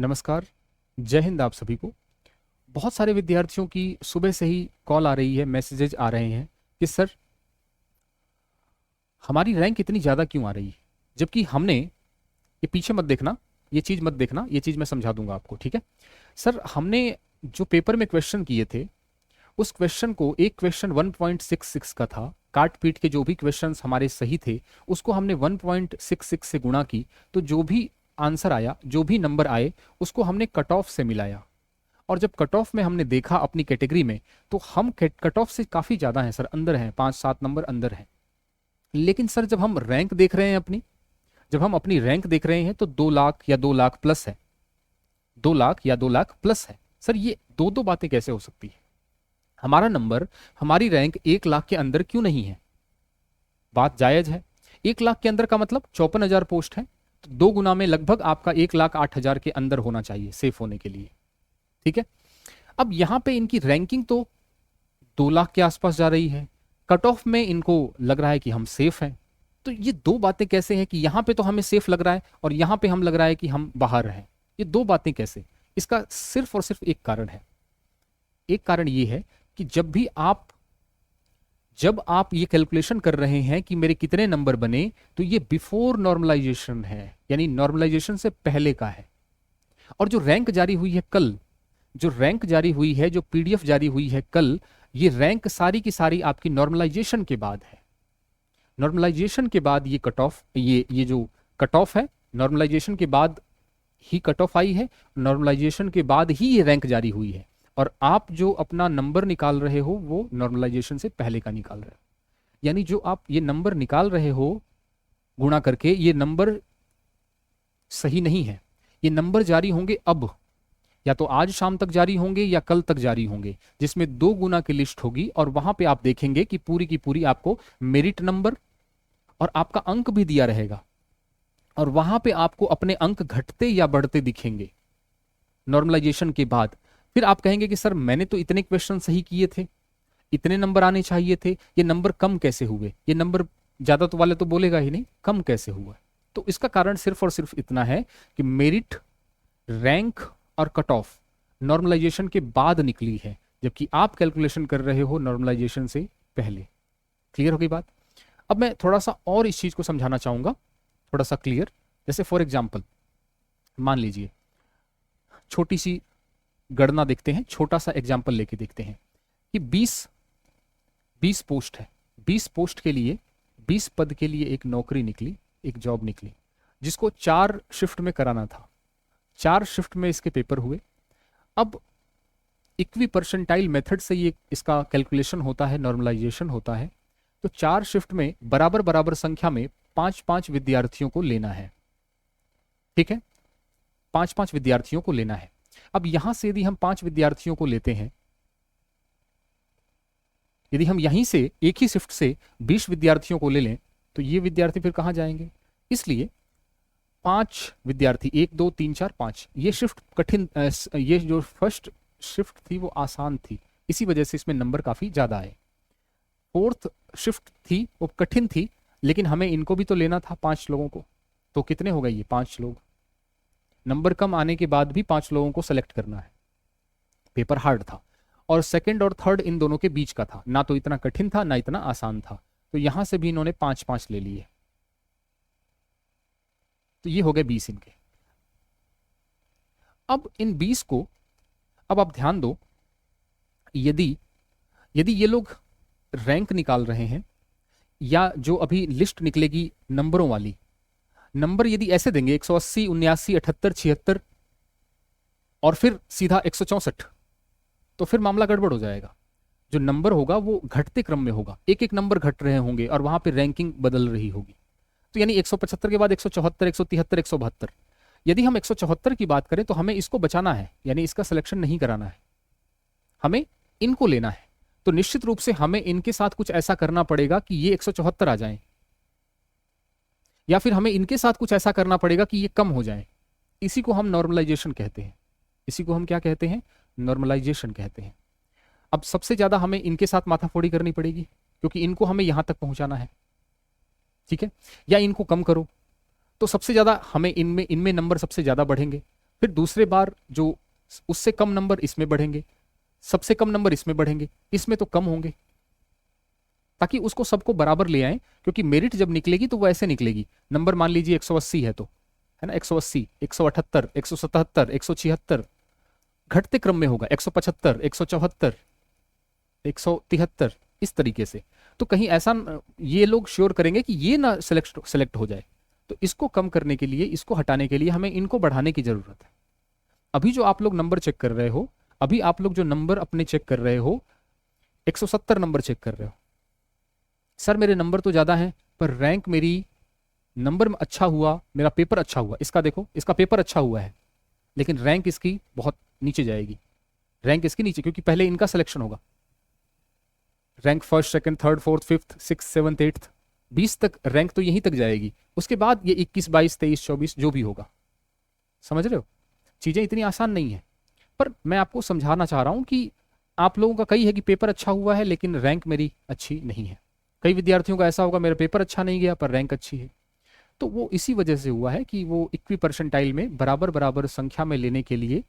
नमस्कार, जय हिंद आप सभी को। बहुत सारे विद्यार्थियों की सुबह से ही कॉल आ रही है, मैसेजेज आ रहे हैं कि सर हमारी रैंक इतनी ज़्यादा क्यों आ रही है, जबकि हमने ये पीछे मत देखना, ये चीज़ मत देखना, ये चीज़ मैं समझा दूंगा आपको, ठीक है। सर हमने जो पेपर में क्वेश्चन किए थे उस क्वेश्चन को, एक क्वेश्चन 1.66 का था, काट पीट के जो भी क्वेश्चंस हमारे सही थे उसको हमने 1.66 से गुणा की, तो जो भी आंसर आया, जो भी नंबर आए, उसको हमने कट ऑफ से मिलाया। और जब कट ऑफ में हमने देखा अपनी कैटेगरी में, तो हम कट ऑफ से काफ़ी ज़्यादा हैं सर, अंदर हैं, 5-7 नंबर अंदर हैं। लेकिन सर जब हम रैंक देख रहे हैं अपनी, जब हम अपनी रैंक देख रहे हैं तो 2 लाख या 2 लाख प्लस है, 2 लाख या 2 लाख प्लस है। सर ये दो दो बातें कैसे हो सकती है? हमारा नंबर, हमारी रैंक 1 लाख के अंदर क्यों नहीं है? बात जायज है। 1 लाख के अंदर का मतलब 54,000 पोस्ट है, तो 2 गुना में लगभग आपका 1,08,000 के अंदर होना चाहिए सेफ होने के लिए, ठीक है। अब यहां पे इनकी रैंकिंग तो 2 लाख के आसपास जा रही है, कट ऑफ में इनको लग रहा है कि हम सेफ हैं। तो ये दो बातें कैसे हैं कि यहां पे तो हमें सेफ लग रहा है और यहां पे हम लग रहा है कि हम बाहर हैं? ये दो बातें कैसे? इसका सिर्फ और सिर्फ एक कारण है। एक कारण ये है कि जब आप ये कैलकुलेशन कर रहे हैं कि मेरे कितने नंबर बने, तो ये बिफोर नॉर्मलाइजेशन है, यानी नॉर्मलाइजेशन से पहले का है। और जो रैंक जारी हुई है कल, जो रैंक जारी हुई है, जो पीडीएफ जारी हुई है कल, ये रैंक सारी की सारी आपकी नॉर्मलाइजेशन के बाद है। नॉर्मलाइजेशन के बाद ये कट ऑफ, ये जो कट ऑफ है, नॉर्मलाइजेशन के बाद ही कट ऑफ आई है, नॉर्मलाइजेशन के बाद ही ये रैंक जारी हुई है। और आप जो अपना नंबर निकाल रहे हो वो नॉर्मलाइजेशन से पहले का निकाल रहे हो, यानी जो आप ये नंबर निकाल रहे हो गुणा करके, ये नंबर सही नहीं है। ये नंबर जारी होंगे अब, या तो आज शाम तक जारी होंगे या कल तक जारी होंगे, जिसमें 2 गुना की लिस्ट होगी। और वहां पे आप देखेंगे कि पूरी की पूरी आपको मेरिट नंबर और आपका अंक भी दिया रहेगा, और वहां पे आपको अपने अंक घटते या बढ़ते दिखेंगे नॉर्मलाइजेशन के बाद। फिर आप कहेंगे कि सर मैंने तो इतने क्वेश्चन सही किए थे, इतने नंबर आने चाहिए थे, ये नंबर कम कैसे हुए? ये नंबर ज्यादा तो वाले तो बोलेगा ही नहीं, कम कैसे हुआ? तो इसका कारण सिर्फ और सिर्फ इतना है कि मेरिट, रैंक और कट ऑफ नॉर्मलाइजेशन के बाद निकली है, जबकि आप कैलकुलेशन कर रहे हो नॉर्मलाइजेशन से पहले। क्लियर हो गई बात? अब मैं थोड़ा सा और इस चीज को समझाना चाहूंगा, थोड़ा सा क्लियर। जैसे फॉर एग्जाम्पल मान लीजिए, छोटी सी गणना देखते हैं, छोटा सा एग्जाम्पल लेके देखते हैं कि 20 पोस्ट है, 20 पोस्ट के लिए, 20 पद के लिए एक नौकरी निकली, एक जॉब निकली, जिसको 4 शिफ्ट में कराना था। 4 शिफ्ट में इसके पेपर हुए। अब इक्वी परसेंटाइल मेथड से ये इसका कैलकुलेशन होता है, नॉर्मलाइजेशन होता है। तो 4 शिफ्ट में बराबर बराबर संख्या में 5-5 विद्यार्थियों को लेना है, ठीक है, 5-5 विद्यार्थियों को लेना है। अब यहां से यदि हम 5 विद्यार्थियों को लेते हैं, यदि हम यहीं से एक ही शिफ्ट से 20 विद्यार्थियों को ले लें, तो ये विद्यार्थी फिर कहां जाएंगे? इसलिए 5 विद्यार्थी, 1 2 3 4 5, ये शिफ्ट कठिन, ये जो फर्स्ट शिफ्ट थी वो आसान थी, इसी वजह से इसमें नंबर काफी ज्यादा आए। फोर्थ शिफ्ट थी वो कठिन थी, लेकिन हमें इनको भी तो लेना था, 5 लोगों को। तो कितने हो गए ये? 5 लोग। नंबर कम आने के बाद भी 5 लोगों को सेलेक्ट करना है। पेपर हार्ड था, और सेकंड और थर्ड इन दोनों के बीच का था, ना तो इतना कठिन था ना इतना आसान था। तो यहां से भी इन्होंने 5-5 ले लिए, तो ये हो गए 20 इनके। अब इन 20 को, अब आप ध्यान दो, यदि यदि ये लोग रैंक निकाल रहे हैं, या जो अभी लिस्ट निकलेगी नंबरों वाली, नंबर यदि ऐसे देंगे 180, 79, 78, 76 और फिर सीधा 164, तो फिर मामला गड़बड़ हो जाएगा। जो नंबर होगा वो घटते क्रम में होगा, एक एक नंबर घट रहे होंगे और वहां पे रैंकिंग बदल रही होगी। तो यानी 175 के बाद 174, 173, 172। यदि हम 174 की बात करें तो हमें इसको बचाना है, यानी इसका सिलेक्शन नहीं कराना है, हमें इनको लेना है। तो निश्चित रूप से हमें इनके साथ कुछ ऐसा करना पड़ेगा कि ये 174 आ जाएं, या फिर हमें इनके साथ कुछ ऐसा करना पड़ेगा कि ये कम हो जाए। इसी को हम नॉर्मलाइजेशन कहते हैं। इसी को हम क्या कहते हैं? नॉर्मलाइजेशन कहते हैं। अब सबसे ज्यादा हमें इनके साथ माथाफोड़ी करनी पड़ेगी, क्योंकि इनको हमें यहां तक पहुंचाना है, ठीक है। या इनको कम करो, तो सबसे ज्यादा हमें इनमें नंबर सबसे ज्यादा बढ़ेंगे, फिर दूसरे बार जो उससे कम नंबर इसमें बढ़ेंगे, सबसे कम नंबर इसमें बढ़ेंगे, इसमें तो कम होंगे, ताकि उसको सबको बराबर ले आए। क्योंकि मेरिट जब निकलेगी तो वो ऐसे निकलेगी, नंबर मान लीजिए 180 है तो, है ना, 180, 178, 177, 176, घटते क्रम में होगा 175, 174, 173, इस तरीके से। तो कहीं ऐसा ये लोग श्योर करेंगे कि ये ना सेलेक्ट हो जाए। तो इसको कम करने के लिए, इसको हटाने के लिए हमें इनको बढ़ाने की जरूरत है। अभी जो आप लोग नंबर चेक कर रहे हो, अभी आप लोग जो नंबर अपने चेक कर रहे हो, 170 नंबर चेक कर रहे हो, सर मेरे नंबर तो ज्यादा हैं पर रैंक मेरी, नंबर में अच्छा हुआ, मेरा पेपर अच्छा हुआ, इसका देखो, इसका पेपर अच्छा हुआ है लेकिन रैंक इसकी बहुत नीचे जाएगी, रैंक इसकी नीचे, क्योंकि पहले इनका सिलेक्शन होगा, rank first, second, third, fourth, fifth, six, seventh, eighth, 20 तक रैंक तो यहीं तक जाएगी। उसके बाद ये 21, 22, 23, 24 जो भी होगा। समझ रहे हो, चीजें इतनी आसान नहीं है। पर मैं आपको समझाना चाह रहा हूं कि आप लोगों का कई है कि पेपर अच्छा हुआ है लेकिन रैंक मेरी अच्छी नहीं है। कई विद्यार्थियों का ऐसा होगा मेरा पेपर अच्छा नहीं गया पर रैंक अच्छी है। तो वो इसी वजह से हुआ है कि वो इक्वी परसेंटाइल में बराबर बराबर संख्या में लेने के लिए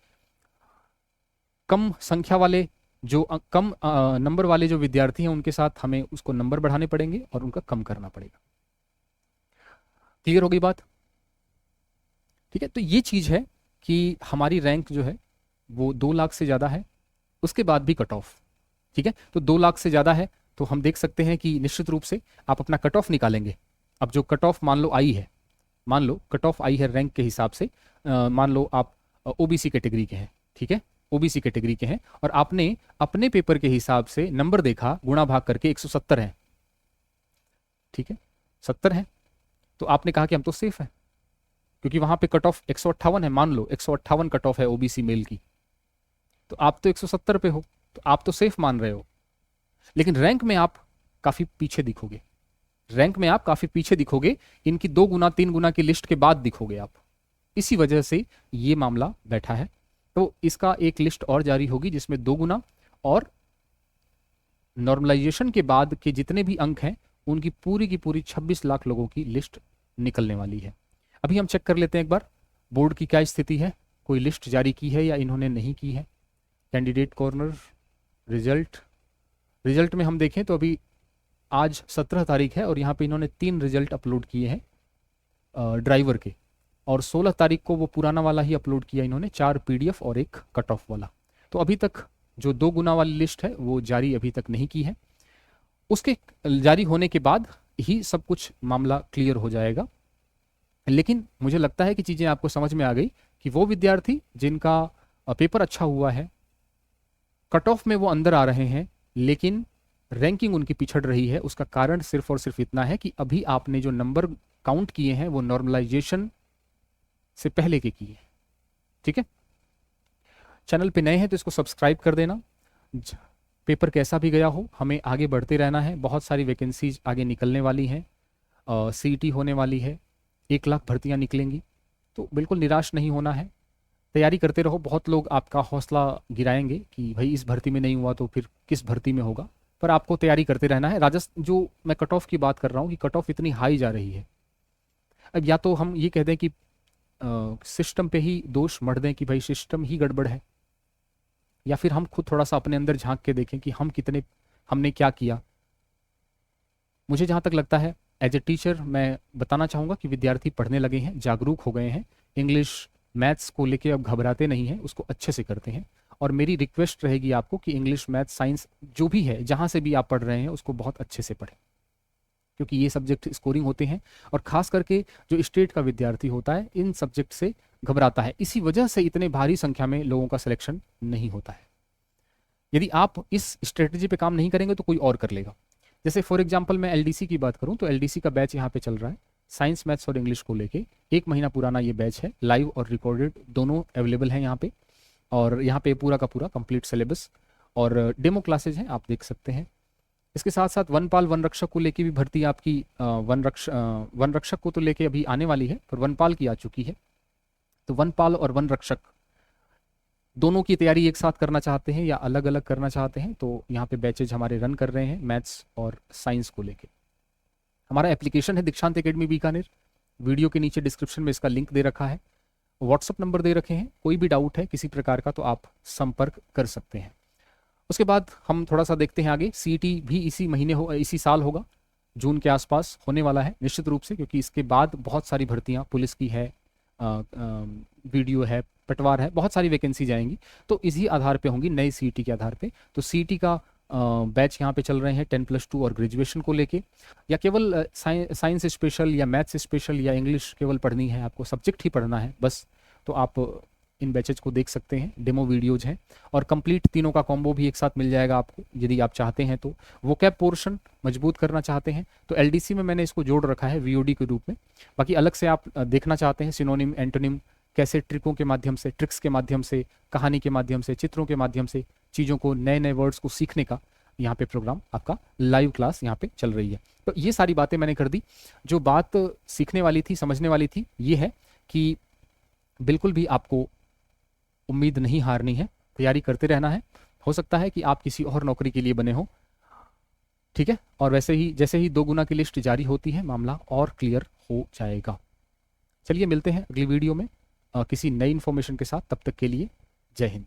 कम संख्या वाले जो कम नंबर वाले जो विद्यार्थी हैं उनके साथ हमें उसको नंबर बढ़ाने पड़ेंगे और उनका कम करना पड़ेगा। क्लियर हो गई बात? ठीक है, तो ये चीज है कि हमारी रैंक जो है वो 2 लाख से ज्यादा है, उसके बाद भी कट ऑफ। ठीक है, तो 2 लाख से ज्यादा है तो हम देख सकते हैं कि निश्चित रूप से आप अपना कट ऑफ निकालेंगे। अब जो कट ऑफ मान लो आई है, मान लो कट ऑफ आई है रैंक के हिसाब से, मान लो आप ओबीसी कैटेगरी के हैं, ठीक है, ओबीसी कैटेगरी के हैं और आपने अपने पेपर के हिसाब से नंबर देखा, गुणा भाग करके 170 है, ठीक है, 70 है, तो आपने कहा कि हम तो सेफ है, क्योंकि वहां पे कट ऑफ 158 है, मान लो 158 कट ऑफ है ओबीसी मेल की, तो आप तो 170 पे हो, तो आप तो सेफ मान रहे हो। लेकिन रैंक में आप काफी पीछे दिखोगे, रैंक में आप काफी पीछे दिखोगे, इनकी 2 गुना 3 गुना की लिस्ट के बाद दिखोगे आप। इसी वजह से ये मामला बैठा है। तो इसका एक लिस्ट और जारी होगी जिसमें 2 गुना और नॉर्मलाइजेशन के बाद के जितने भी अंक हैं उनकी पूरी 26 लाख लोगों की लिस्ट निकलने वाली है। अभी हम चेक कर लेते हैं एक बार बोर्ड की क्या स्थिति है, कोई लिस्ट जारी की है या इन्होंने नहीं की है। कैंडिडेट कॉर्नर, रिजल्ट, रिजल्ट में हम देखें तो अभी आज 17 तारीख है और यहाँ पे इन्होंने 3 रिजल्ट अपलोड किए हैं ड्राइवर के, और 16 तारीख को वो पुराना वाला ही अपलोड किया इन्होंने, 4 पीडीएफ और एक कट ऑफ वाला। तो अभी तक जो 2 गुना वाली लिस्ट है वो जारी अभी तक नहीं की है, उसके जारी होने के बाद ही सब कुछ मामला क्लियर हो जाएगा। लेकिन मुझे लगता है कि चीज़ें आपको समझ में आ गई कि वो विद्यार्थी जिनका पेपर अच्छा हुआ है, कट ऑफ में वो अंदर आ रहे हैं लेकिन रैंकिंग उनकी पिछड़ रही है, उसका कारण सिर्फ और सिर्फ इतना है कि अभी आपने जो नंबर काउंट किए हैं वो नॉर्मलाइजेशन से पहले के किए। ठीक है, चैनल पे नए हैं तो इसको सब्सक्राइब कर देना। पेपर कैसा भी गया हो, हमें आगे बढ़ते रहना है, बहुत सारी वैकेंसीज आगे निकलने वाली हैं, सीईटी होने वाली है, 1 लाख भर्तियां निकलेंगी, तो बिल्कुल निराश नहीं होना है, तैयारी करते रहो। बहुत लोग आपका हौसला गिराएंगे कि भाई इस भर्ती में नहीं हुआ तो फिर किस भर्ती में होगा, पर आपको तैयारी करते रहना है। राजस्थान जो मैं कट ऑफ की बात कर रहा हूँ कि कट ऑफ इतनी हाई जा रही है, अब या तो हम ये कह दें कि सिस्टम पे ही दोष मढ़ दें कि भाई सिस्टम ही गड़बड़ है, या फिर हम खुद थोड़ा सा अपने अंदर झांक के देखें कि हमने क्या किया। मुझे जहाँ तक लगता है एज ए टीचर मैं बताना चाहूँगा कि विद्यार्थी पढ़ने लगे हैं, जागरूक हो गए हैं, इंग्लिश मैथ्स को लेके अब घबराते नहीं हैं, उसको अच्छे से करते हैं। और मेरी रिक्वेस्ट रहेगी आपको कि इंग्लिश, मैथ, साइंस जो भी है, जहाँ से भी आप पढ़ रहे हैं उसको बहुत अच्छे से पढ़ें, क्योंकि ये सब्जेक्ट स्कोरिंग होते हैं और खास करके जो स्टेट का विद्यार्थी होता है इन सब्जेक्ट से घबराता है, इसी वजह से इतने भारी संख्या में लोगों का सिलेक्शन नहीं होता है। यदि आप इस स्ट्रेटजी पे काम नहीं करेंगे तो कोई और कर लेगा। जैसे फॉर एग्जांपल मैं एलडीसी की बात करूं तो एलडीसी का बैच यहाँ पे चल रहा है, साइंस, मैथ्स और इंग्लिश को लेके 1 महीना पुराना ये बैच है, लाइव और रिकॉर्डेड दोनों अवेलेबल हैं यहाँ पे। और यहाँ पे पूरा का पूरा कंप्लीट सिलेबस और डेमो क्लासेज हैं, आप देख सकते हैं। इसके साथ साथ वनपाल वन रक्षक को लेके भी भर्ती आपकी वन रक्षक को तो लेके अभी आने वाली है, पर वनपाल की आ चुकी है। तो वनपाल और वन रक्षक दोनों की तैयारी एक साथ करना चाहते हैं या अलग अलग करना चाहते हैं तो यहाँ पे बैचेज हमारे रन कर रहे हैं मैथ्स और साइंस को लेके। हमारा एप्लीकेशन है दीक्षांत एकेडमी बीकानेर, वीडियो के नीचे डिस्क्रिप्शन में इसका लिंक दे रखा है, व्हाट्सअप नंबर दे रखे हैं, कोई भी डाउट है किसी प्रकार का तो आप संपर्क कर सकते हैं। उसके बाद हम थोड़ा सा देखते हैं आगे, सीईटी भी इसी महीने इसी साल होगा, जून के आसपास होने वाला है निश्चित रूप से, क्योंकि इसके बाद बहुत सारी भर्तियां, पुलिस की है, वीडियो है, पटवार है, बहुत सारी वैकेंसी जाएंगी, तो इसी आधार पे होंगी, नई सीईटी के आधार पे। तो सीईटी का बैच यहाँ पे चल रहे हैं 10+2 और ग्रेजुएशन को लेके, या केवल साइंस स्पेशल या मैथ्स स्पेशल या इंग्लिश केवल पढ़नी है, आपको सब्जेक्ट ही पढ़ना है बस, तो आप इन बैचेज को देख सकते हैं, डेमो वीडियोज हैं, और कंप्लीट तीनों का कॉम्बो भी एक साथ मिल जाएगा आपको यदि आप चाहते हैं तो। वो कैब पोर्शन मजबूत करना चाहते हैं तो एलडीसी में मैंने इसको जोड़ रखा है वीओडी के रूप में। बाकी अलग से आप देखना चाहते हैं सिनोनिम, एंटोनिम, कैसे ट्रिकों के माध्यम से, ट्रिक्स के माध्यम से, कहानी के माध्यम से, चित्रों के माध्यम से चीज़ों को, नए नए वर्ड्स को सीखने का यहाँ पे प्रोग्राम आपका लाइव क्लास यहाँ पे चल रही है। तो ये सारी बातें मैंने कर दी। जो बात सीखने वाली थी, समझने वाली थी, ये है कि बिल्कुल भी आपको उम्मीद नहीं हारनी है, तैयारी करते रहना है। हो सकता है कि आप किसी और नौकरी के लिए बने हो, ठीक है, और वैसे ही जैसे ही 2 गुना की लिस्ट जारी होती है मामला और क्लियर हो जाएगा। चलिए मिलते हैं अगली वीडियो में किसी नई इन्फॉर्मेशन के साथ, तब तक के लिए जय हिंद।